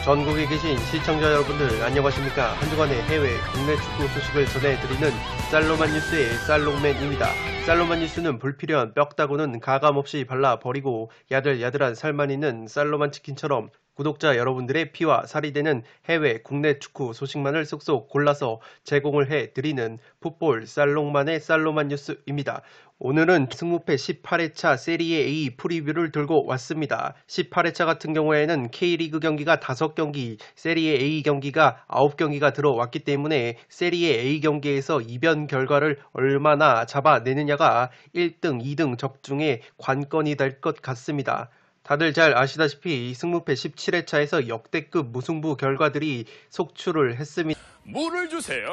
전국에 계신 시청자 여러분들 안녕하십니까. 한 주간의 해외, 국내 축구 소식을 전해드리는 쌀로만 뉴스의 쌀롱맨입니다. 쌀로만 뉴스는 불필요한 뼈다구는 가감없이 발라버리고 야들야들한 살만 있는 쌀로만 치킨처럼 구독자 여러분들의 피와 살이 되는 해외, 국내 축구 소식만을 쏙쏙 골라서 제공을 해드리는 풋볼 쌀롱만의 쌀로만 뉴스입니다. 오늘은 승무패 18회차 세리에 A 프리뷰를 들고 왔습니다. 18회차 같은 경우에는 K리그 경기가 5경기, 세리에 A 경기가 9경기가 들어왔기 때문에 세리에 A 경기에서 이변 결과를 얼마나 잡아내느냐가 1등, 2등 적중의 관건이 될 것 같습니다. 다들 잘 아시다시피 승무패 17회차에서 역대급 무승부 결과들이 속출을 했습니다. 물을 주세요.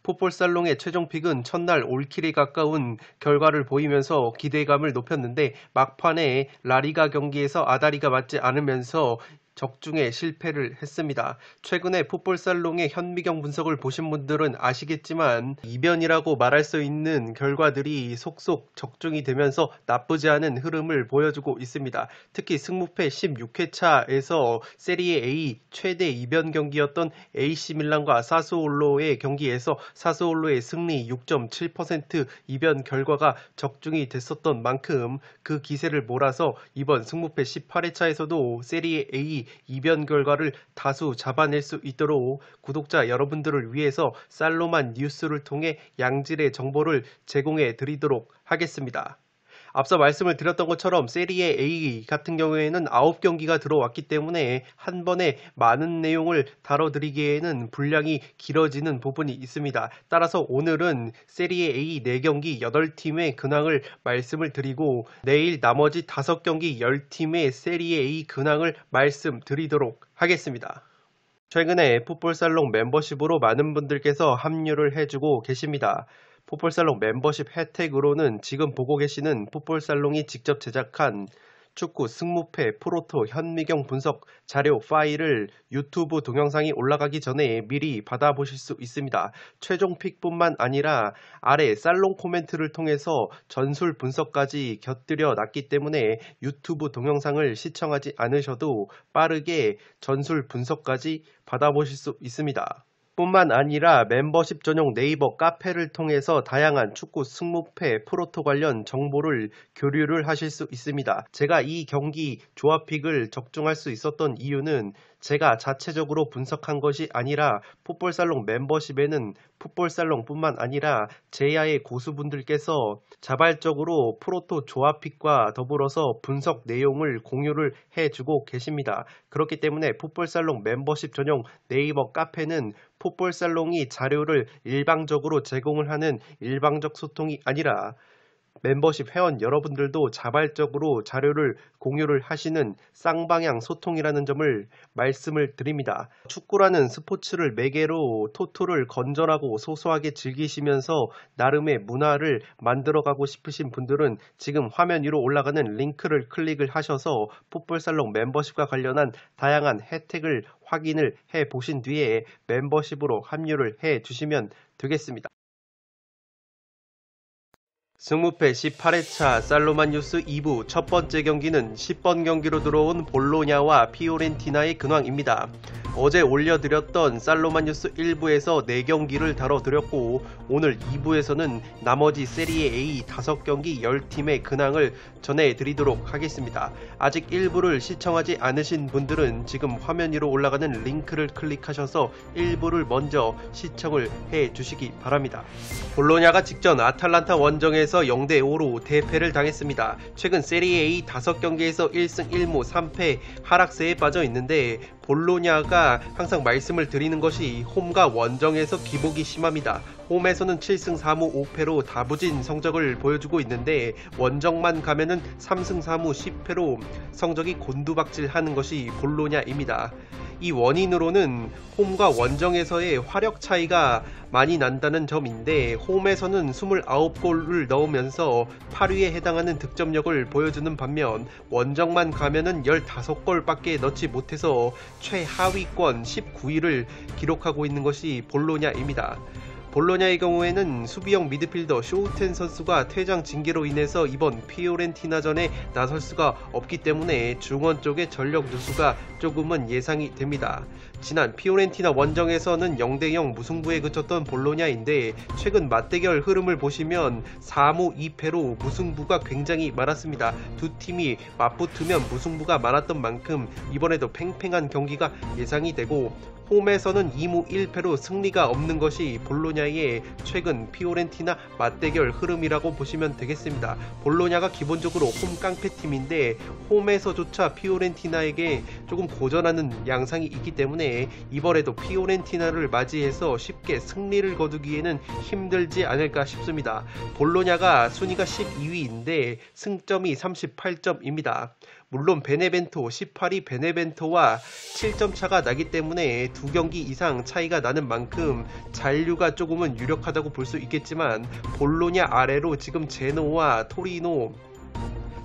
풋볼살롱의 최종픽은 첫날 올킬에 가까운 결과를 보이면서 기대감을 높였는데 막판에 라리가 경기에서 아다리가 맞지 않으면서 적중에 실패를 했습니다. 최근에 풋볼살롱의 현미경 분석을 보신 분들은 아시겠지만 이변이라고 말할 수 있는 결과들이 속속 적중이 되면서 나쁘지 않은 흐름을 보여주고 있습니다. 특히 승무패 16회차에서 세리에 A 최대 이변 경기였던 AC 밀란과 사스올로의 경기에서 사스올로의 승리 6.7% 이변 결과가 적중이 됐었던 만큼 그 기세를 몰아서 이번 승무패 18회차에서도 세리에 A 이변 결과를 다수 잡아낼 수 있도록 구독자 여러분들을 위해서 쌀로만 뉴스를 통해 양질의 정보를 제공해 드리도록 하겠습니다. 앞서 말씀을 드렸던 것처럼 세리에 A 같은 경우에는 9경기가 들어왔기 때문에 한 번에 많은 내용을 다뤄드리기에는 분량이 길어지는 부분이 있습니다. 따라서 오늘은 세리에 A 4경기 8팀의 근황을 말씀을 드리고 내일 나머지 5경기 10팀의 세리에 A 근황을 말씀드리도록 하겠습니다. 최근에 풋볼살롱 멤버십으로 많은 분들께서 합류를 해주고 계십니다. 풋볼살롱 멤버십 혜택으로는 지금 보고 계시는 풋볼살롱이 직접 제작한 축구 승무패 프로토 현미경 분석 자료 파일을 유튜브 동영상이 올라가기 전에 미리 받아보실 수 있습니다. 최종 픽뿐만 아니라 아래 살롱 코멘트를 통해서 전술 분석까지 곁들여 놨기 때문에 유튜브 동영상을 시청하지 않으셔도 빠르게 전술 분석까지 받아보실 수 있습니다. 뿐만 아니라 멤버십 전용 네이버 카페를 통해서 다양한 축구 승무패 프로토 관련 정보를 교류를 하실 수 있습니다. 제가 이 경기 조합픽을 적중할 수 있었던 이유는 제가 자체적으로 분석한 것이 아니라 풋볼살롱 멤버십에는 풋볼살롱 뿐만 아니라 제야의 고수분들께서 자발적으로 프로토 조합픽과 더불어서 분석 내용을 공유를 해주고 계십니다. 그렇기 때문에 풋볼살롱 멤버십 전용 네이버 카페는 풋볼살롱이 자료를 일방적으로 제공을 하는 일방적 소통이 아니라 멤버십 회원 여러분들도 자발적으로 자료를 공유를 하시는 쌍방향 소통이라는 점을 말씀을 드립니다. 축구라는 스포츠를 매개로 토토를 건전하고 소소하게 즐기시면서 나름의 문화를 만들어가고 싶으신 분들은 지금 화면 위로 올라가는 링크를 클릭을 하셔서 풋볼살롱 멤버십과 관련한 다양한 혜택을 확인을 해 보신 뒤에 멤버십으로 합류를 해 주시면 되겠습니다. 승무패 18회차 쌀로만 뉴스 2부 첫 번째 경기는 10번 경기로 들어온 볼로냐와 피오렌티나의 근황입니다. 어제 올려드렸던 쌀로만 뉴스 1부에서 4경기를 다뤄드렸고 오늘 2부에서는 나머지 세리에 A 5경기 10팀의 근황을 전해드리도록 하겠습니다. 아직 1부를 시청하지 않으신 분들은 지금 화면 위로 올라가는 링크를 클릭하셔서 1부를 먼저 시청을 해주시기 바랍니다. 볼로냐가 직전 아탈란타 원정에서 0대5로 대패를 당했습니다. 최근 세리에 A 5경기에서 1승 1무 3패 하락세에 빠져 있는데 볼로냐가 항상 말씀을 드리는 것이 홈과 원정에서 기복이 심합니다. 홈에서는 7승 4무 5패로 다부진 성적을 보여주고 있는데 원정만 가면은 3승 4무 10패로 성적이 곤두박질하는 것이 볼로냐입니다. 이 원인으로는 홈과 원정에서의 화력 차이가 많이 난다는 점인데 홈에서는 29골을 넣으면서 8위에 해당하는 득점력을 보여주는 반면 원정만 가면은 15골밖에 넣지 못해서 최하위권 19위를 기록하고 있는 것이 볼로냐입니다. 볼로냐의 경우에는 수비형 미드필더 쇼우텐 선수가 퇴장 징계로 인해서 이번 피오렌티나전에 나설 수가 없기 때문에 중원 쪽의 전력 누수가 조금은 예상이 됩니다. 지난 피오렌티나 원정에서는 0대0 무승부에 그쳤던 볼로냐인데 최근 맞대결 흐름을 보시면 4무 2패로 무승부가 굉장히 많았습니다. 두 팀이 맞붙으면 무승부가 많았던 만큼 이번에도 팽팽한 경기가 예상이 되고, 홈에서는 2무 1패로 승리가 없는 것이 볼로냐의 최근 피오렌티나 맞대결 흐름이라고 보시면 되겠습니다. 볼로냐가 기본적으로 홈 깡패팀인데 홈에서조차 피오렌티나에게 조금 고전하는 양상이 있기 때문에 이번에도 피오렌티나를 맞이해서 쉽게 승리를 거두기에는 힘들지 않을까 싶습니다. 볼로냐가 순위가 12위인데 승점이 38점입니다. 물론 베네벤토 18위 베네벤토와 7점 차가 나기 때문에 두 경기 이상 차이가 나는 만큼 잔류가 조금은 유력하다고 볼 수 있겠지만, 볼로냐 아래로 지금 제노와 토리노,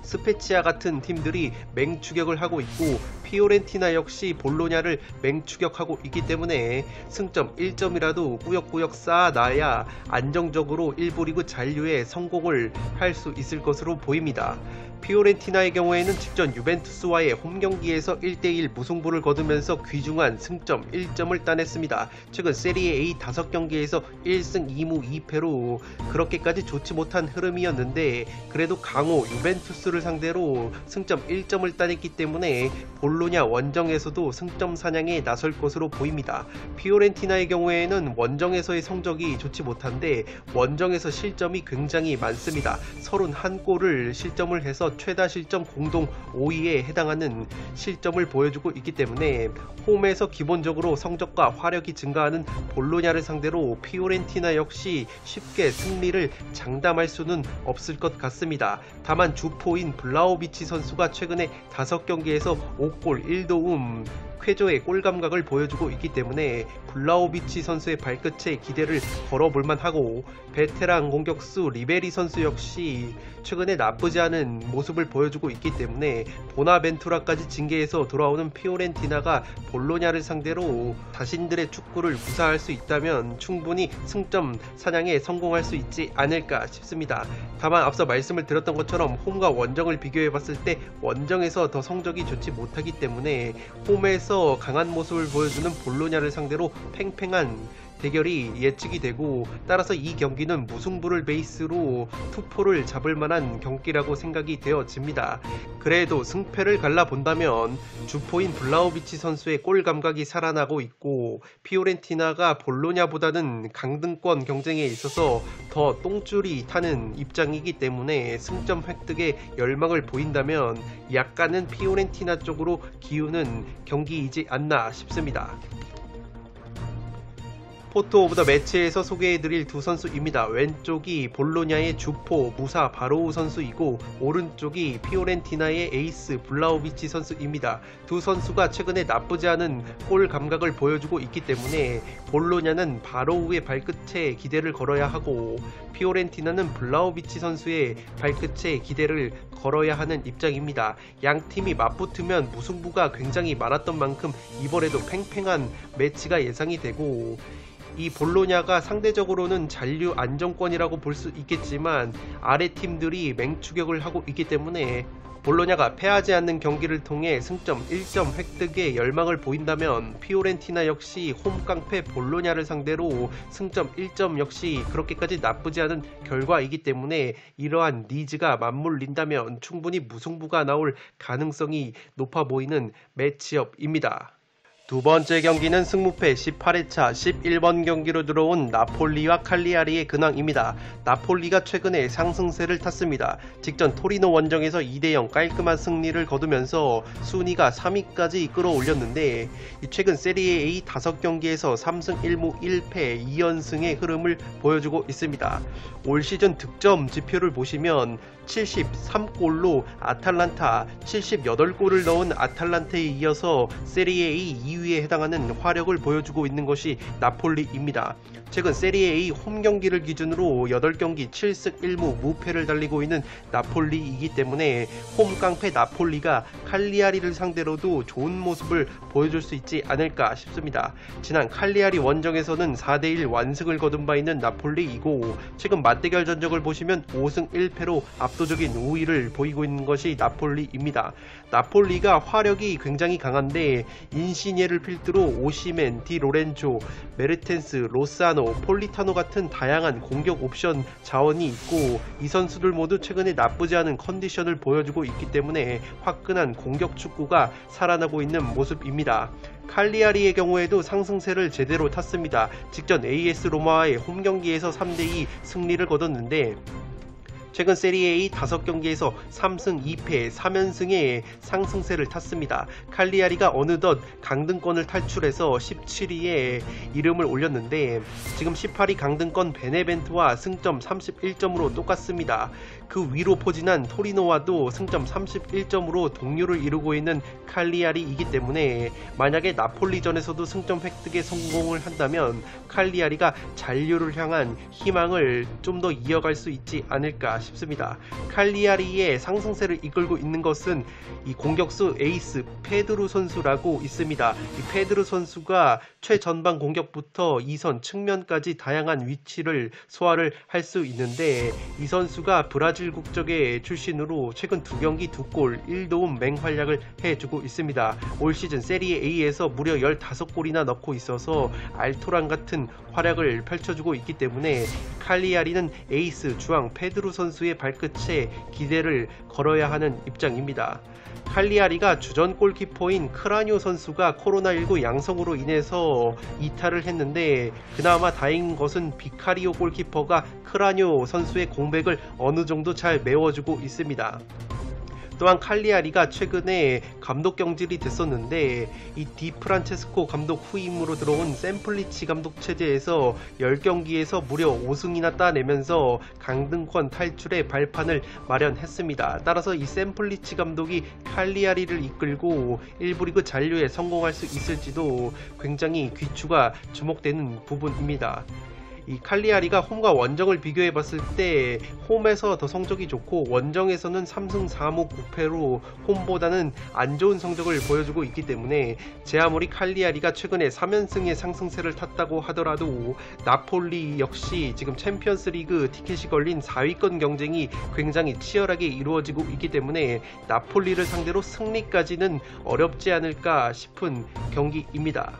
스페치아 같은 팀들이 맹추격을 하고 있고, 피오렌티나 역시 볼로냐를 맹추격하고 있기 때문에 승점 1점이라도 꾸역꾸역 쌓아놔야 안정적으로 1부 리그 잔류에 성공을 할 수 있을 것으로 보입니다. 피오렌티나의 경우에는 직전 유벤투스와의 홈경기에서 1대1 무승부를 거두면서 귀중한 승점 1점을 따냈습니다. 최근 세리에 A 5경기에서 1승 2무 2패로 그렇게까지 좋지 못한 흐름이었는데, 그래도 강호 유벤투스를 상대로 승점 1점을 따냈기 때문에 볼로냐 원정에서도 승점 사냥에 나설 것으로 보입니다. 피오렌티나의 경우에는 원정에서의 성적이 좋지 못한데 원정에서 실점이 굉장히 많습니다. 31골을 실점을 해서 최다 실점 공동 5위에 해당하는 실점을 보여주고 있기 때문에 홈에서 기본적으로 성적과 화력이 증가하는 볼로냐를 상대로 피오렌티나 역시 쉽게 승리를 장담할 수는 없을 것 같습니다. 다만 주포인 블라호비치 선수가 최근에 5경기에서 5골 1도움 쾌조의 골 감각을 보여주고 있기 때문에 블라호비치 선수의 발끝에 기대를 걸어볼만 하고, 베테랑 공격수 리베리 선수 역시 최근에 나쁘지 않은 모습을 보여주고 있기 때문에 보나벤투라까지 징계해서 돌아오는 피오렌티나가 볼로냐를 상대로 자신들의 축구를 구사할 수 있다면 충분히 승점 사냥에 성공할 수 있지 않을까 싶습니다. 다만 앞서 말씀을 드렸던 것처럼 홈과 원정을 비교해봤을 때 원정에서 더 성적이 좋지 못하기 때문에 홈에서 강한 모습을 보여주는 볼로냐를 상대로 팽팽한 대결이 예측이 되고, 따라서 이 경기는 무승부를 베이스로 투포를 잡을 만한 경기라고 생각이 되어집니다. 그래도 승패를 갈라본다면 주포인 블라호비치 선수의 골 감각이 살아나고 있고, 피오렌티나가 볼로냐보다는 강등권 경쟁에 있어서 더 똥줄이 타는 입장이기 때문에 승점 획득에 열망을 보인다면 약간은 피오렌티나 쪽으로 기우는 경기이지 않나 싶습니다. 포토 오브 더 매치에서 소개해드릴 두 선수입니다. 왼쪽이 볼로냐의 주포 무사 바로우 선수이고 오른쪽이 피오렌티나의 에이스 블라호비치 선수입니다. 두 선수가 최근에 나쁘지 않은 골 감각을 보여주고 있기 때문에 볼로냐는 바로우의 발끝에 기대를 걸어야 하고, 피오렌티나는 블라호비치 선수의 발끝에 기대를 걸어야 하는 입장입니다. 양 팀이 맞붙으면 무승부가 굉장히 많았던 만큼 이번에도 팽팽한 매치가 예상이 되고, 이 볼로냐가 상대적으로는 잔류 안정권이라고 볼 수 있겠지만 아래 팀들이 맹추격을 하고 있기 때문에 볼로냐가 패하지 않는 경기를 통해 승점 1점 획득에 열망을 보인다면 피오렌티나 역시 홈깡패 볼로냐를 상대로 승점 1점 역시 그렇게까지 나쁘지 않은 결과이기 때문에 이러한 니즈가 맞물린다면 충분히 무승부가 나올 가능성이 높아 보이는 매치업입니다. 두 번째 경기는 승무패 18회차 11번 경기로 들어온 나폴리와 칼리아리의 근황입니다. 나폴리가 최근에 상승세를 탔습니다. 직전 토리노 원정에서 2대0 깔끔한 승리를 거두면서 순위가 3위까지 끌어올렸는데, 최근 세리에 A 5경기에서 3승 1무 1패 2연승의 흐름을 보여주고 있습니다. 올 시즌 득점 지표를 보시면 73골로 아탈란타 78골을 넣은 아탈란타에 이어서 세리에 A 2위에 해당하는 화력을 보여주고 있는 것이 나폴리입니다. 최근 세리에 A 홈 경기를 기준으로 8경기 7승 1무 무패를 달리고 있는 나폴리이기 때문에 홈 깡패 나폴리가 칼리아리를 상대로도 좋은 모습을 보여줄 수 있지 않을까 싶습니다. 지난 칼리아리 원정에서는 4대1 완승을 거둔 바 있는 나폴리이고 최근 맞대결 전적을 보시면 5승 1패로 압도적인 우위를 보이고 있는 것이 나폴리입니다. 나폴리가 화력이 굉장히 강한데 인시니에를 필두로 오시멘, 디 로렌조, 메르텐스, 로사노, 폴리타노 같은 다양한 공격 옵션 자원이 있고 이 선수들 모두 최근에 나쁘지 않은 컨디션을 보여주고 있기 때문에 화끈한 공격 축구가 살아나고 있는 모습입니다. 칼리아리의 경우에도 상승세를 제대로 탔습니다. 직전 AS 로마와의 홈 경기에서 3대2 승리를 거뒀는데 최근 세리에 A 5경기에서 3승 2패 3연승의 상승세를 탔습니다. 칼리아리가 어느덧 강등권을 탈출해서 17위에 이름을 올렸는데 지금 18위 강등권 베네벤토와 승점 31점으로 똑같습니다. 그 위로 포진한 토리노와도 승점 31점으로 동률을 이루고 있는 칼리아리이기 때문에 만약에 나폴리전에서도 승점 획득에 성공을 한다면 칼리아리가 잔류를 향한 희망을 좀 더 이어갈 수 있지 않을까 싶습니다. 칼리아리의 상승세를 이끌고 있는 것은 이 공격수 에이스 페드루 선수라고 있습니다. 이 페드루 선수가 최전방 공격부터 2선 측면까지 다양한 위치를 소화를 할 수 있는데 이 선수가 브라질 국적의 출신으로 최근 2경기 2골 1도움 맹활약을 해주고 있습니다. 올 시즌 세리에 A에서 무려 15골이나 넣고 있어서 알토란 같은 활약을 펼쳐주고 있기 때문에 칼리아리는 에이스 주앙 페드루 선수의 발끝에 기대를 걸어야 하는 입장입니다. 칼리아리가 주전 골키퍼인 크라뇨 선수가 코로나19 양성으로 인해서 이탈을 했는데 그나마 다행인 것은 비카리오 골키퍼가 크라뇨 선수의 공백을 어느 정도 잘 메워주고 있습니다. 또한 칼리아리가 최근에 감독 경질이 됐었는데 이 디프란체스코 감독 후임으로 들어온 샘플리치 감독 체제에서 10경기에서 무려 5승이나 따내면서 강등권 탈출의 발판을 마련했습니다. 따라서 이 샘플리치 감독이 칼리아리를 이끌고 1부 리그 잔류에 성공할 수 있을지도 굉장히 귀추가 주목되는 부분입니다. 이 칼리아리가 홈과 원정을 비교해 봤을 때 홈에서 더 성적이 좋고 원정에서는 3승 4무 9패로 홈보다는 안 좋은 성적을 보여주고 있기 때문에 제 아무리 칼리아리가 최근에 3연승의 상승세를 탔다고 하더라도 나폴리 역시 지금 챔피언스 리그 티켓이 걸린 4위권 경쟁이 굉장히 치열하게 이루어지고 있기 때문에 나폴리를 상대로 승리까지는 어렵지 않을까 싶은 경기입니다.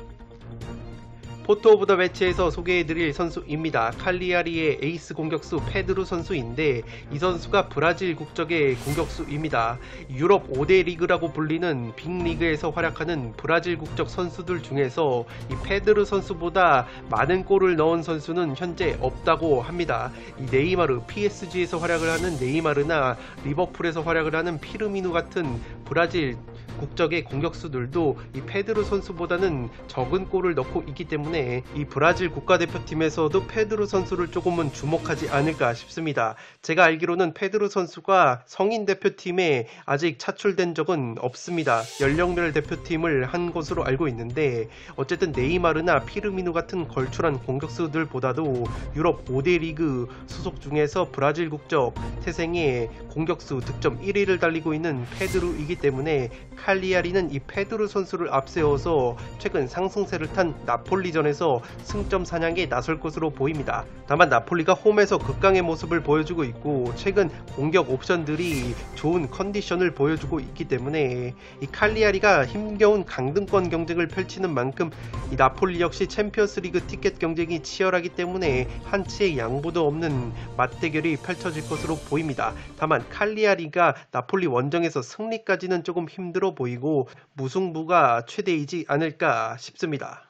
포토 오브 더 매치에서 소개해드릴 선수입니다. 칼리아리의 에이스 공격수 페드루 선수인데 이 선수가 브라질 국적의 공격수입니다. 유럽 5대 리그라고 불리는 빅리그에서 활약하는 브라질 국적 선수들 중에서 이 페드루 선수보다 많은 골을 넣은 선수는 현재 없다고 합니다. 이 네이마르, PSG에서 활약을 하는 네이마르나 리버풀에서 활약을 하는 피르미누 같은 브라질 국적의 공격수들도 이 페드루 선수보다는 적은 골을 넣고 있기 때문에 이 브라질 국가대표팀에서도 페드루 선수를 조금은 주목하지 않을까 싶습니다. 제가 알기로는 페드루 선수가 성인 대표팀에 아직 차출된 적은 없습니다. 연령별 대표팀을 한 것으로 알고 있는데 어쨌든 네이마르나 피르미누 같은 걸출한 공격수들보다도 유럽 5대 리그 소속 중에서 브라질 국적 태생의 공격수 득점 1위를 달리고 있는 페드루이기 때문에 칼리아리는 이 페드루 선수를 앞세워서 최근 상승세를 탄 나폴리전에서 승점 사냥에 나설 것으로 보입니다. 다만 나폴리가 홈에서 극강의 모습을 보여주고 있고 최근 공격 옵션들이 좋은 컨디션을 보여주고 있기 때문에 이 칼리아리가 힘겨운 강등권 경쟁을 펼치는 만큼 이 나폴리 역시 챔피언스 리그 티켓 경쟁이 치열하기 때문에 한치의 양보도 없는 맞대결이 펼쳐질 것으로 보입니다. 다만 칼리아리가 나폴리 원정에서 승리까지는 조금 힘들어 보이고 무승부가 최대이지 않을까 싶습니다.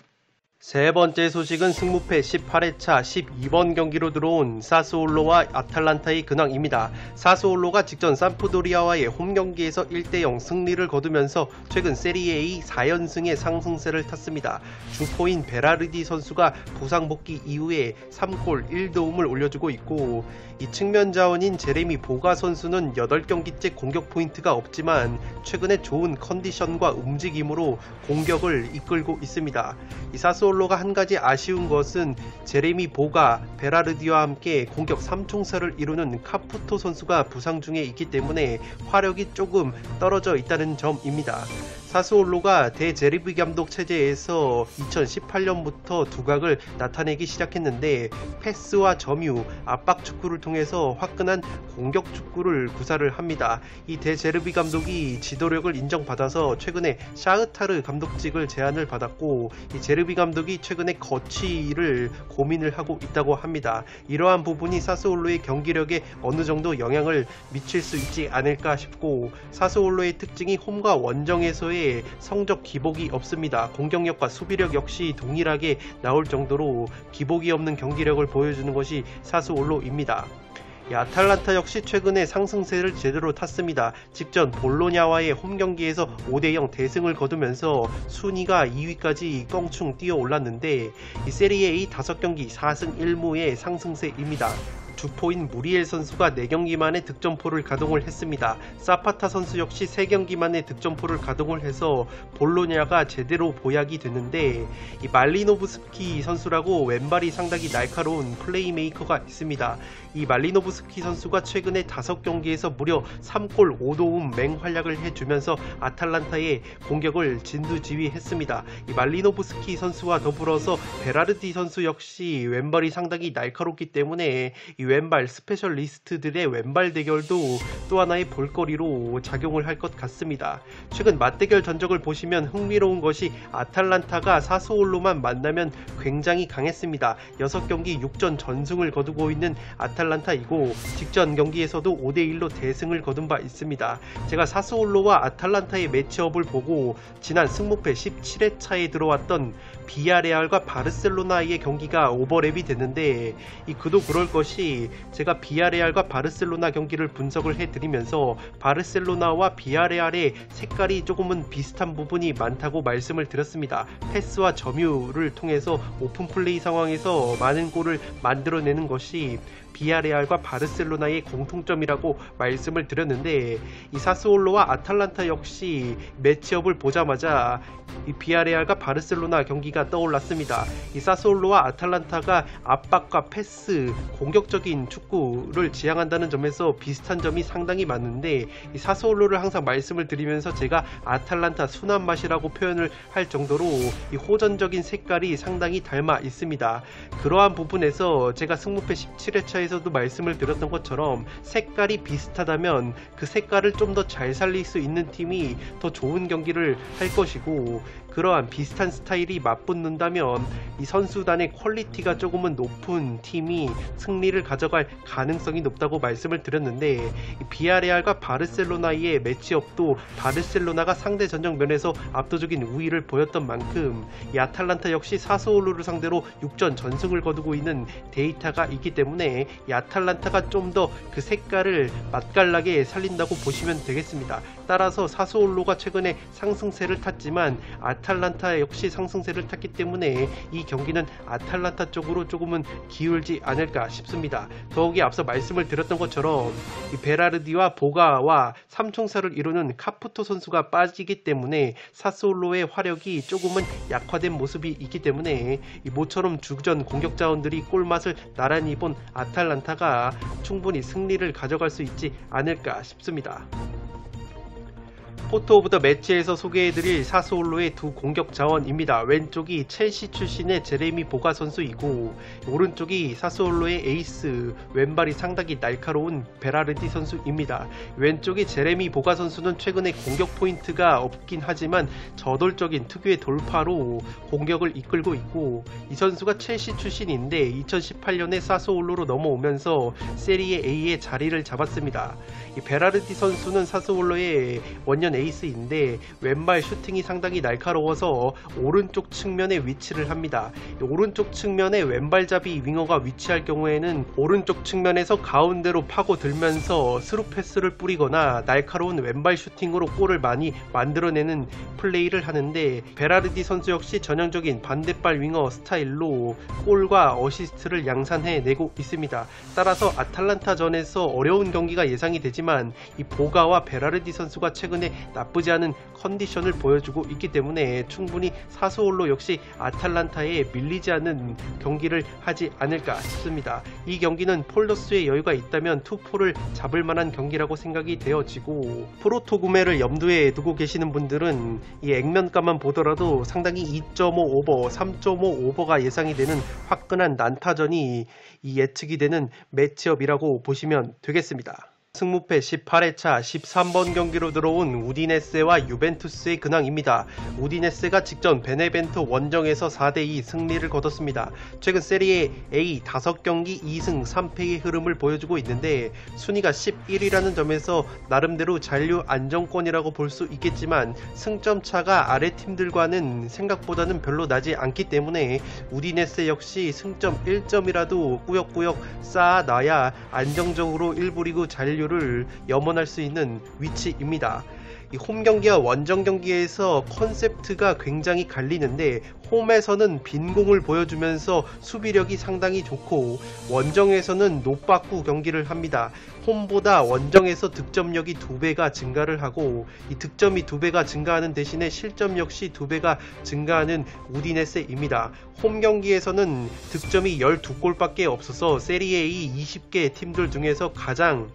세 번째 소식은 승무패 18회차 12번 경기로 들어온 사스올로와 아탈란타의 근황입니다. 사스올로가 직전 삼프도리아와의 홈경기에서 1대0 승리를 거두면서 최근 세리에 A 4연승의 상승세를 탔습니다. 주포인 베라르디 선수가 부상 복귀 이후에 3골 1도움을 올려주고 있고, 이 측면 자원인 제레미 보가 선수는 8경기째 공격 포인트가 없지만 최근에 좋은 컨디션과 움직임으로 공격을 이끌고 있습니다. 이 사스올로가 한 가지 아쉬운 것은 제레미 보가, 베라르디와 함께 공격 3총사를 이루는 카푸토 선수가 부상 중에 있기 때문에 화력이 조금 떨어져 있다는 점입니다. 사스올로가 대제르비 감독 체제에서 2018년부터 두각을 나타내기 시작했는데 패스와 점유, 압박 축구를 통해서 화끈한 공격 축구를 구사를 합니다. 이 대제르비 감독이 지도력을 인정받아서 최근에 샤흐타르 감독직을 제안을 받았고, 이 제르비 감독이 최근에 거취를 고민을 하고 있다고 합니다. 이러한 부분이 사스올로의 경기력에 어느 정도 영향을 미칠 수 있지 않을까 싶고, 사스올로의 특징이 홈과 원정에서의 성적 기복이 없습니다. 공격력과 수비력 역시 동일하게 나올 정도로 기복이 없는 경기력을 보여주는 것이 사스올로입니다. 아탈란타 역시 최근에 상승세를 제대로 탔습니다. 직전 볼로냐와의 홈경기에서 5대0 대승을 거두면서 순위가 2위까지 껑충 뛰어 올랐는데, 이 세리에 A 5경기 4승 1무의 상승세입니다. 주포인 무리엘 선수가 4경기 만에 득점포를 가동을 했습니다. 사파타 선수 역시 3경기 만에 득점포를 가동을 해서 볼로냐가 제대로 보약이 됐는데, 이 말리노브스키 선수라고 왼발이 상당히 날카로운 플레이메이커가 있습니다. 이 말리노브스키 선수가 최근에 5경기에서 무려 3골 5도움 맹활약을 해주면서 아탈란타의 공격을 진두지휘했습니다. 이 말리노브스키 선수와 더불어서 베라르디 선수 역시 왼발이 상당히 날카롭기 때문에 이 왼발 스페셜리스트들의 왼발 대결도 또 하나의 볼거리로 작용을 할 것 같습니다. 최근 맞대결 전적을 보시면 흥미로운 것이 아탈란타가 사스올로만 만나면 굉장히 강했습니다. 6경기 6전 전승을 거두고 있는 아탈란타이고, 직전 경기에서도 5대1로 대승을 거둔 바 있습니다. 제가 사스올로와 아탈란타의 매치업을 보고 지난 승무패 17회차에 들어왔던 비아레알과 바르셀로나의 경기가 오버랩이 됐는데, 그도 그럴 것이 제가 비아레알과 바르셀로나 경기를 분석을 해드리면서 바르셀로나와 비아레알의 색깔이 조금은 비슷한 부분이 많다고 말씀을 드렸습니다. 패스와 점유를 통해서 오픈플레이 상황에서 많은 골을 만들어내는 것이 비아레알과 바르셀로나의 공통점이라고 말씀을 드렸는데, 이 사스올로와 아탈란타 역시 매치업을 보자마자 이 비아레알과 바르셀로나 경기가 떠올랐습니다. 이 사스올로와 아탈란타가 압박과 패스, 공격적인 축구를 지향한다는 점에서 비슷한 점이 상당히 많은데, 이 사스올로를 항상 말씀을 드리면서 제가 아탈란타 순한 맛이라고 표현을 할 정도로 이 호전적인 색깔이 상당히 닮아 있습니다. 그러한 부분에서 제가 승무패 17회차에서도 말씀을 드렸던 것처럼 색깔이 비슷하다면 그 색깔을 좀 더 잘 살릴 수 있는 팀이 더 좋은 경기를 할 것이고, 그러한 비슷한 스타일이 맞붙는다면 이 선수단의 퀄리티가 조금은 높은 팀이 승리를 가져갈 가능성이 높다고 말씀을 드렸는데, 이 비아레알과 바르셀로나의 매치업도 바르셀로나가 상대 전적 면에서 압도적인 우위를 보였던 만큼 이 아탈란타 역시 사스올로를 상대로 6전 전승을 거두고 있는 데이터가 있기 때문에 이 아탈란타가 좀 더 그 색깔을 맛깔나게 살린다고 보시면 되겠습니다. 따라서 사스올로가 최근에 상승세를 탔지만 아탈란타 역시 상승세를 탔기 때문에 이 경기는 아탈란타 쪽으로 조금은 기울지 않을까 싶습니다. 더욱이 앞서 말씀을 드렸던 것처럼 이 베라르디와 보가와 삼총사를 이루는 카푸토 선수가 빠지기 때문에 사스올로의 화력이 조금은 약화된 모습이 있기 때문에 이 모처럼 주전 공격 자원들이 골맛을 나란히 본 아탈란타가 충분히 승리를 가져갈 수 있지 않을까 싶습니다. 포토 오브 더 매치에서 소개해드릴 사스올로의 두 공격 자원입니다. 왼쪽이 첼시 출신의 제레미 보가 선수이고, 오른쪽이 사스올로의 에이스, 왼발이 상당히 날카로운 베라르디 선수입니다. 왼쪽이 제레미 보가 선수는 최근에 공격 포인트가 없긴 하지만 저돌적인 특유의 돌파로 공격을 이끌고 있고, 이 선수가 첼시 출신인데 2018년에 사스올로로 넘어오면서 세리에 A의 자리를 잡았습니다. 이 베라르디 선수는 사스올로의 원년 에이스인데 왼발 슈팅이 상당히 날카로워서 오른쪽 측면에 위치를 합니다. 오른쪽 측면에 왼발잡이 윙어가 위치할 경우에는 오른쪽 측면에서 가운데로 파고들면서 스루 패스를 뿌리거나 날카로운 왼발 슈팅으로 골을 많이 만들어내는 플레이를 하는데, 베라르디 선수 역시 전형적인 반대발 윙어 스타일로 골과 어시스트를 양산해내고 있습니다. 따라서 아탈란타전에서 어려운 경기가 예상이 되지만 이 보가와 베라르디 선수가 최근에 나쁘지 않은 컨디션을 보여주고 있기 때문에 충분히 사스올로 역시 아탈란타에 밀리지 않는 경기를 하지 않을까 싶습니다. 이 경기는 폴더스의 여유가 있다면 투포를 잡을 만한 경기라고 생각이 되어지고, 프로토 구매를 염두에 두고 계시는 분들은 이 액면가만 보더라도 상당히 2.5 오버, 3.5 오버가 예상이 되는 화끈한 난타전이 예측이 되는 매치업이라고 보시면 되겠습니다. 승무패 18회차 13번 경기로 들어온 우디네세와 유벤투스의 근황입니다. 우디네세가 직전 베네벤토 원정에서 4대2 승리를 거뒀습니다. 최근 세리에 A 5경기 2승 3패의 흐름을 보여주고 있는데, 순위가 11위라는 점에서 나름대로 잔류 안정권이라고 볼 수 있겠지만 승점 차가 아래 팀들과는 생각보다는 별로 나지 않기 때문에 우디네세 역시 승점 1점이라도 꾸역꾸역 쌓아놔야 안정적으로 1부 리그 잔류 를 염원할 수 있는 위치입니다. 이 홈경기와 원정경기에서 컨셉트가 굉장히 갈리는데, 홈에서는 빈공을 보여주면서 수비력이 상당히 좋고 원정에서는 노빠꾸 경기를 합니다. 홈보다 원정에서 득점력이 2배가 증가를 하고, 이 득점이 2배가 증가하는 대신에 실점 역시 2배가 증가하는 우디네세입니다. 홈 경기에서는 득점이 12골밖에 없어서 세리에 A 20개 팀들 중에서 가장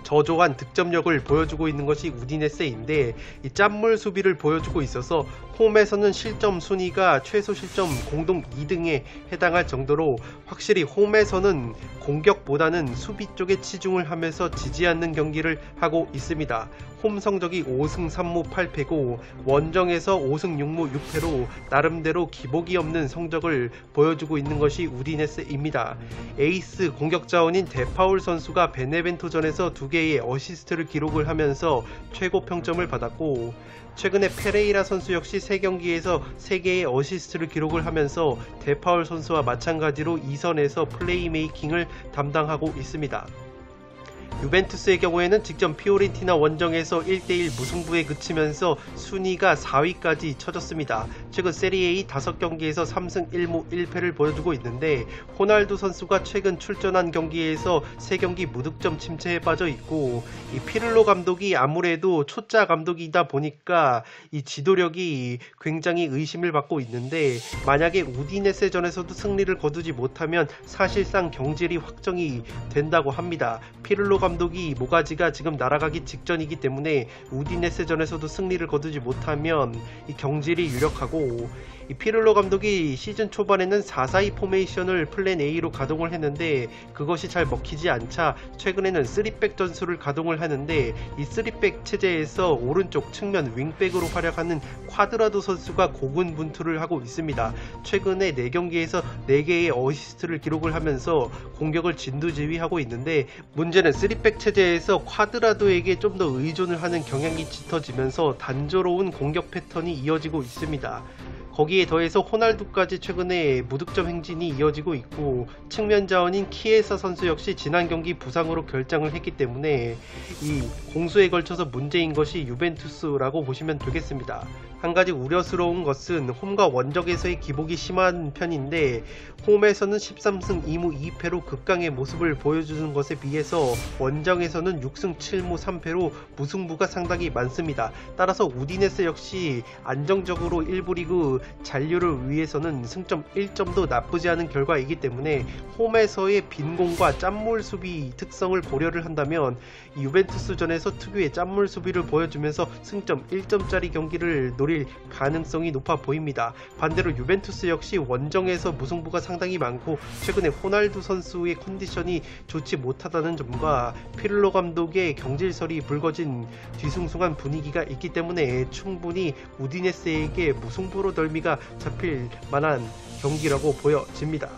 저조한 득점력을 보여주고 있는 것이 우디네세인데, 이 짠물 수비를 보여주고 있어서 홈에서는 실점 순위가 최소 실점 공동 2등에 해당할 정도로 확실히 홈에서는 공격보다는 수비 쪽에 치중을 하면서 지지 않는 경기를 하고 있습니다. 홈 성적이 5승 3무 8패고 원정에서 5승 6무 6패로 나름대로 기복이 없는 성적을 보여주고 있는 것이 우디네세입니다. 에이스 공격 자원인 데파울 선수가 베네벤토전에서 2개의 어시스트를 기록을 하면서 최고 평점을 받았고, 최근에 페레이라 선수 역시 3경기에서 3개의 어시스트를 기록을 하면서 데파울 선수와 마찬가지로 2선에서 플레이메이킹을 담당하고 있습니다. 유벤투스의 경우에는 직전 피오렌티나 원정에서 1대1 무승부에 그치면서 순위가 4위까지 처졌습니다. 최근 세리에 5경기에서 3승 1무 1패를 보여주고 있는데, 호날두 선수가 최근 출전한 경기에서 3경기 무득점 침체에 빠져 있고, 이 피를로 감독이 아무래도 초짜 감독이다 보니까 이 지도력이 굉장히 의심을 받고 있는데, 만약에 우디네세전에서도 승리를 거두지 못하면 사실상 경질이 확정이 된다고 합니다. 피를로 감독이 모가지가 지금 날아가기 직전이기 때문에 우디네세전에서도 승리를 거두지 못하면 이 경질이 유력하고, 이 피를로 감독이 시즌 초반에는 4-4-2 포메이션을 플랜 A로 가동을 했는데 그것이 잘 먹히지 않자 최근에는 3백 전술을 가동을 하는데, 이 3백 체제에서 오른쪽 측면 윙백으로 활약하는 쿼드라도 선수가 고군분투를 하고 있습니다. 최근에 4경기에서 4개의 어시스트를 기록을 하면서 공격을 진두지휘하고 있는데, 문제는 3백 체제에서 쿼드라도에게 좀 더 의존을 하는 경향이 짙어지면서 단조로운 공격 패턴이 이어지고 있습니다. 거기에 더해서 호날두까지 최근에 무득점 행진이 이어지고 있고, 측면 자원인 키에사 선수 역시 지난 경기 부상으로 결장을 했기 때문에 이 공수에 걸쳐서 문제인 것이 유벤투스라고 보시면 되겠습니다. 한 가지 우려스러운 것은 홈과 원정에서의 기복이 심한 편인데, 홈에서는 13승 2무 2패로 극강의 모습을 보여주는 것에 비해서 원정에서는 6승 7무 3패로 무승부가 상당히 많습니다. 따라서 우디네세 역시 안정적으로 1부 리그 잔류를 위해서는 승점 1점도 나쁘지 않은 결과이기 때문에 홈에서의 빈공과 짠물 수비 특성을 고려를 한다면 유벤투스전에서 특유의 짠물 수비를 보여주면서 승점 1점짜리 경기를 노릴 가능성이 높아 보입니다. 반대로 유벤투스 역시 원정에서 무승부가 상당히 많고 최근에 호날두 선수의 컨디션이 좋지 못하다는 점과 피를로 감독의 경질설이 불거진 뒤숭숭한 분위기가 있기 때문에 충분히 우디네세에게 무승부로 덜미가 잡힐 만한 경기라고 보여집니다.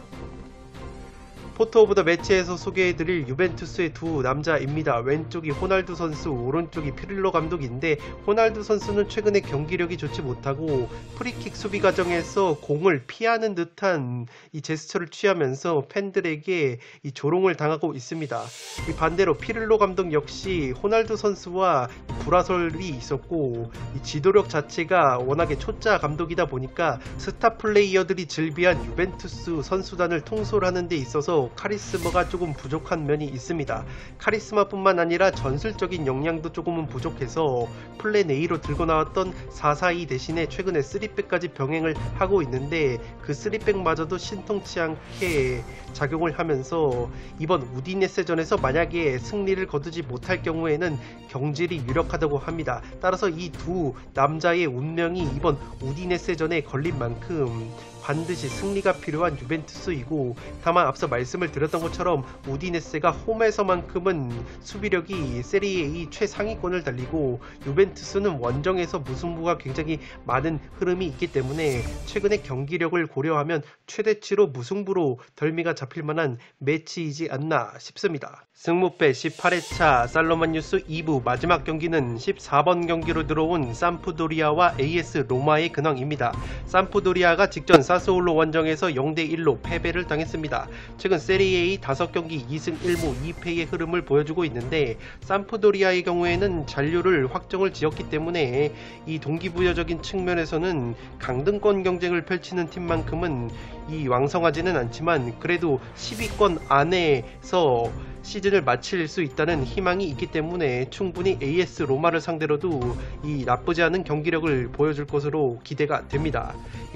포토 오브 더 매치에서 소개해드릴 유벤투스의 두 남자입니다. 왼쪽이 호날두 선수, 오른쪽이 피를로 감독인데 호날두 선수는 최근에 경기력이 좋지 못하고 프리킥 수비 과정에서 공을 피하는 듯한 이 제스처를 취하면서 팬들에게 이 조롱을 당하고 있습니다. 이 반대로 피를로 감독 역시 호날두 선수와 불화설이 있었고 이 지도력 자체가 워낙에 초짜 감독이다 보니까 스타 플레이어들이 즐비한 유벤투스 선수단을 통솔하는 데 있어서 카리스마가 조금 부족한 면이 있습니다. 카리스마뿐만 아니라 전술적인 역량도 조금은 부족해서 플랜 A로 들고 나왔던 4-4-2 대신에 최근에 3백까지 병행을 하고 있는데 그 3백마저도 신통치 않게 작용을 하면서 이번 우디네세전에서 만약에 승리를 거두지 못할 경우에는 경질이 유력하다고 합니다. 따라서 이 두 남자의 운명이 이번 우디네세전에 걸린 만큼 반드시 승리가 필요한 유벤투스이고, 다만 앞서 말씀을 드렸던 것처럼 우디네세가 홈에서만큼은 수비력이 세리에 A 최상위권을 달리고 유벤투스는 원정에서 무승부가 굉장히 많은 흐름이 있기 때문에 최근의 경기력을 고려하면 최대치로 무승부로 덜미가 잡힐 만한 매치이지 않나 싶습니다. 승무패 18회차 살로만 뉴스 2부 마지막 경기는 14번 경기로 들어온 삼프도리아와 AS 로마의 근황입니다. 삼프도리아가 직전 사스올로 원정에서 0-1로 패배를 당했습니다. 최근 세리에 A 5경기 2승 1무 2패의 흐름을 보여주고 있는데 삼프도리아의 경우에는 잔류를 확정을 지었기 때문에 이 동기부여적인 측면에서는 강등권 경쟁을 펼치는 팀만큼은 이 왕성하지는 않지만 그래도 10위권 안에서 시즌을 마칠 수 있다는 희망이 있기 때문에 충분히 AS 로마를 상대로도 이 나쁘지 않은 경기력을 보여줄 것으로 기대가 됩니다.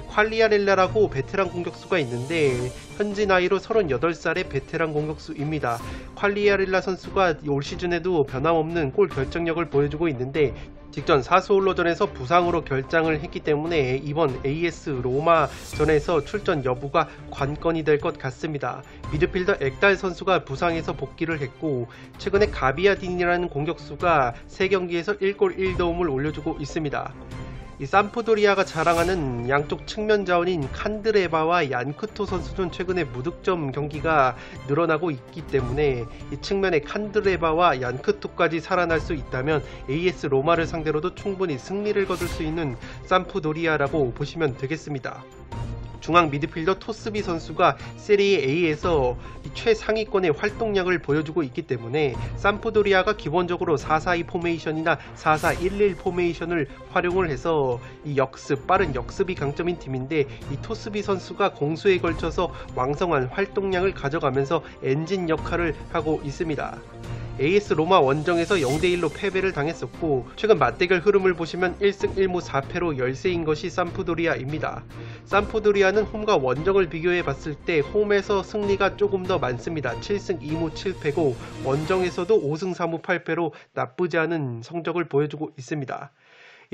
퀄리아렐라라고 베테랑 공격수가 있는데 현지 나이로 38살의 베테랑 공격수입니다. 퀄리아렐라 선수가 올 시즌에도 변함없는 골 결정력을 보여주고 있는데 직전 사스올로전에서 부상으로 결장을 했기 때문에 이번 AS 로마전에서 출전 여부가 관건이 될 것 같습니다. 미드필더 엑달 선수가 부상에서 복귀를 했고 최근에 가비아딘이라는 공격수가 3경기에서 1골 1도움을 올려주고 있습니다. 이 삼프도리아가 자랑하는 양쪽 측면 자원인 칸드레바와 얀크토 선수는 최근에 무득점 경기가 늘어나고 있기 때문에 이 측면에 칸드레바와 얀크토까지 살아날 수 있다면 AS 로마를 상대로도 충분히 승리를 거둘 수 있는 삼프도리아라고 보시면 되겠습니다. 중앙 미드필더 토스비 선수가 세리에 A에서 최상위권의 활동량을 보여주고 있기 때문에 삼프도리아가 기본적으로 4-4-2 포메이션이나 4-4-1-1 포메이션을 활용을 해서 이 역습, 빠른 역습이 강점인 팀인데 이 토스비 선수가 공수에 걸쳐서 왕성한 활동량을 가져가면서 엔진 역할을 하고 있습니다. AS 로마 원정에서 0-1로 패배를 당했었고 최근 맞대결 흐름을 보시면 1승 1무 4패로 열세인 것이 삼프도리아입니다. 삼프도리아는 홈과 원정을 비교해 봤을 때 홈에서 승리가 조금 더 많습니다. 7승 2무 7패고 원정에서도 5승 3무 8패로 나쁘지 않은 성적을 보여주고 있습니다.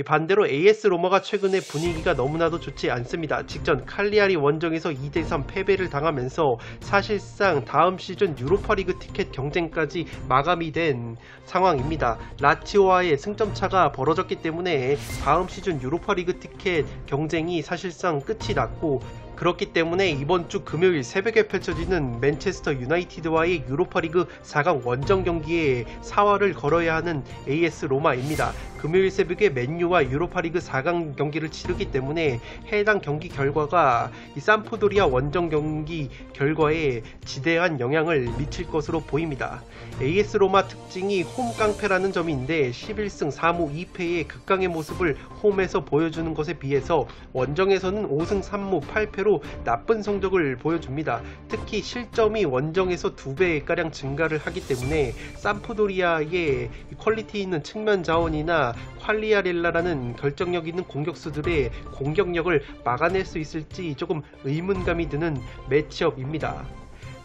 반대로 AS 로마가 최근에 분위기가 너무나도 좋지 않습니다. 직전 칼리아리 원정에서 2-3 패배를 당하면서 사실상 다음 시즌 유로파리그 티켓 경쟁까지 마감이 된 상황입니다. 라치오와의 승점차가 벌어졌기 때문에 다음 시즌 유로파리그 티켓 경쟁이 사실상 끝이 났고 그렇기 때문에 이번 주 금요일 새벽에 펼쳐지는 맨체스터 유나이티드와의 유로파리그 4강 원정 경기에 사활을 걸어야 하는 AS 로마입니다. 금요일 새벽에 맨유와 유로파리그 4강 경기를 치르기 때문에 해당 경기 결과가 이 삼프도리아 원정 경기 결과에 지대한 영향을 미칠 것으로 보입니다. AS 로마 특징이 홈 깡패라는 점인데 11승 4무 2패의 극강의 모습을 홈에서 보여주는 것에 비해서 원정에서는 5승 3무 8패로 나쁜 성적을 보여줍니다. 특히 실점이 원정에서 2배가량 증가를 하기 때문에 삼프도리아의 퀄리티 있는 측면 자원이나 퀄리아렐라라는 결정력 있는 공격수들의 공격력을 막아낼 수 있을지 조금 의문감이 드는 매치업입니다.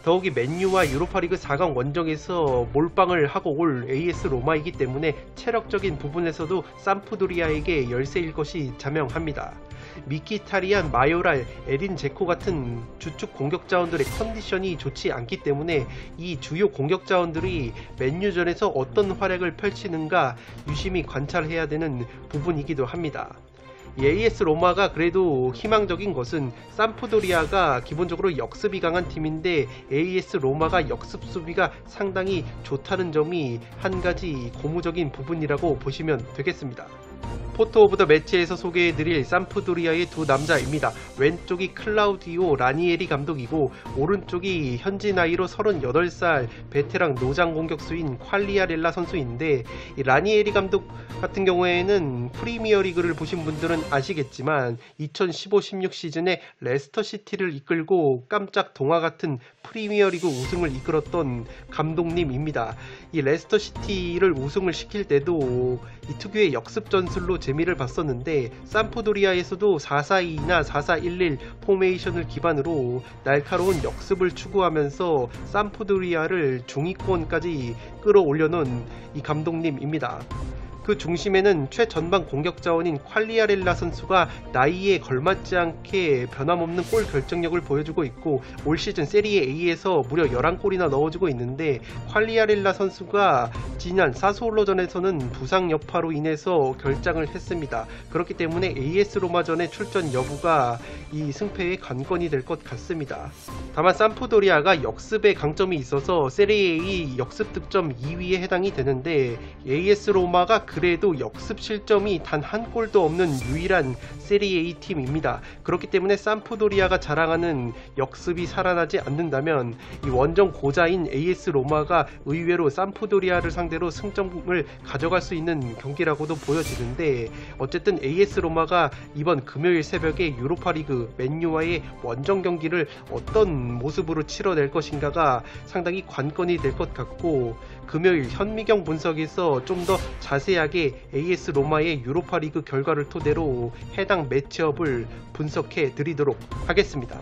더욱이 맨유와 유로파리그 4강 원정에서 몰빵을 하고 올 AS 로마이기 때문에 체력적인 부분에서도 삼프도리아에게 열세일 것이 자명합니다. 미키타리안, 마요랄, 에딘 제코 같은 주축 공격 자원들의 컨디션이 좋지 않기 때문에 이 주요 공격 자원들이 맨유전에서 어떤 활약을 펼치는가 유심히 관찰해야 되는 부분이기도 합니다. 이 AS 로마가 그래도 희망적인 것은 삼프도리아가 기본적으로 역습이 강한 팀인데 AS 로마가 역습 수비가 상당히 좋다는 점이 한 가지 고무적인 부분이라고 보시면 되겠습니다. 포토 오브 더 매치에서 소개해드릴 삼프도리아의 두 남자입니다. 왼쪽이 클라우디오 라니에리 감독이고 오른쪽이 현지 나이로 38살 베테랑 노장 공격수인 퀄리아렐라 선수인데 이 라니에리 감독 같은 경우에는 프리미어리그를 보신 분들은 아시겠지만 2015-16 시즌에 레스터시티를 이끌고 깜짝 동화 같은 프리미어리그 우승을 이끌었던 감독님입니다. 이 레스터시티를 우승을 시킬 때도 이 특유의 역습 전술로 재미를 봤었는데 삼프도리아에서도 4-4-2나 4-4-1-1 포메이션을 기반으로 날카로운 역습을 추구하면서 삼프도리아를 중위권까지 끌어올려놓은 이 감독님입니다. 그 중심에는 최전방 공격 자원인 퀄리아렐라 선수가 나이에 걸맞지 않게 변함없는 골 결정력을 보여주고 있고 올 시즌 세리에 A에서 무려 11골이나 넣어주고 있는데 퀄리아렐라 선수가 지난 사수올로전에서는 부상 여파로 인해서 결장을 했습니다. 그렇기 때문에 AS 로마전의 출전 여부가 이 승패의 관건이 될 것 같습니다. 다만 삼프도리아가 역습에 강점이 있어서 세리에 A 역습 득점 2위에 해당이 되는데 AS 로마가 그래도 역습 실점이 단 한 골도 없는 유일한 세리에 A 팀입니다. 그렇기 때문에 삼프도리아가 자랑하는 역습이 살아나지 않는다면 이 원정 고자인 AS 로마가 의외로 삼프도리아를 상대로 승점을 가져갈 수 있는 경기라고도 보여지는데 어쨌든 AS 로마가 이번 금요일 새벽에 유로파리그 맨유와의 원정 경기를 어떤 모습으로 치러낼 것인가가 상당히 관건이 될 것 같고 금요일 현미경 분석에서 좀 더 자세하게 AS 로마의 유로파리그 결과를 토대로 해당 매치업을 분석해 드리도록 하겠습니다.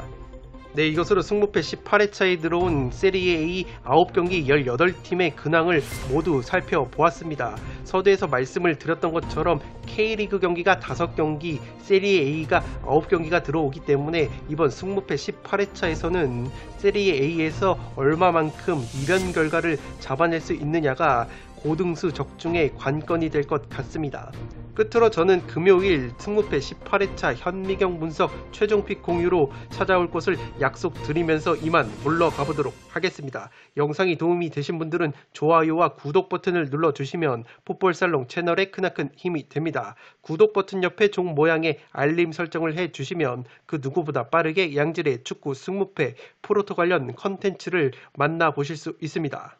네, 이것으로 승무패 18회차에 들어온 세리에 A 9경기 18팀의 근황을 모두 살펴보았습니다. 서두에서 말씀을 드렸던 것처럼 K리그 경기가 5경기, 세리에 A가 9경기가 들어오기 때문에 이번 승무패 18회차에서는 세리에 A에서 얼마만큼 이변 결과를 잡아낼 수 있느냐가 고등수 적중의 관건이 될 것 같습니다. 끝으로 저는 금요일 승무패 18회차 현미경 분석 최종픽 공유로 찾아올 것을 약속드리면서 이만 물러가 보도록 하겠습니다. 영상이 도움이 되신 분들은 좋아요와 구독 버튼을 눌러주시면 풋볼살롱 채널에 크나큰 힘이 됩니다. 구독 버튼 옆에 종 모양의 알림 설정을 해주시면 그 누구보다 빠르게 양질의 축구 승무패 프로토 관련 컨텐츠를 만나보실 수 있습니다.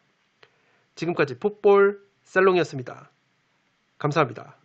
지금까지 풋볼 살롱이었습니다. 감사합니다.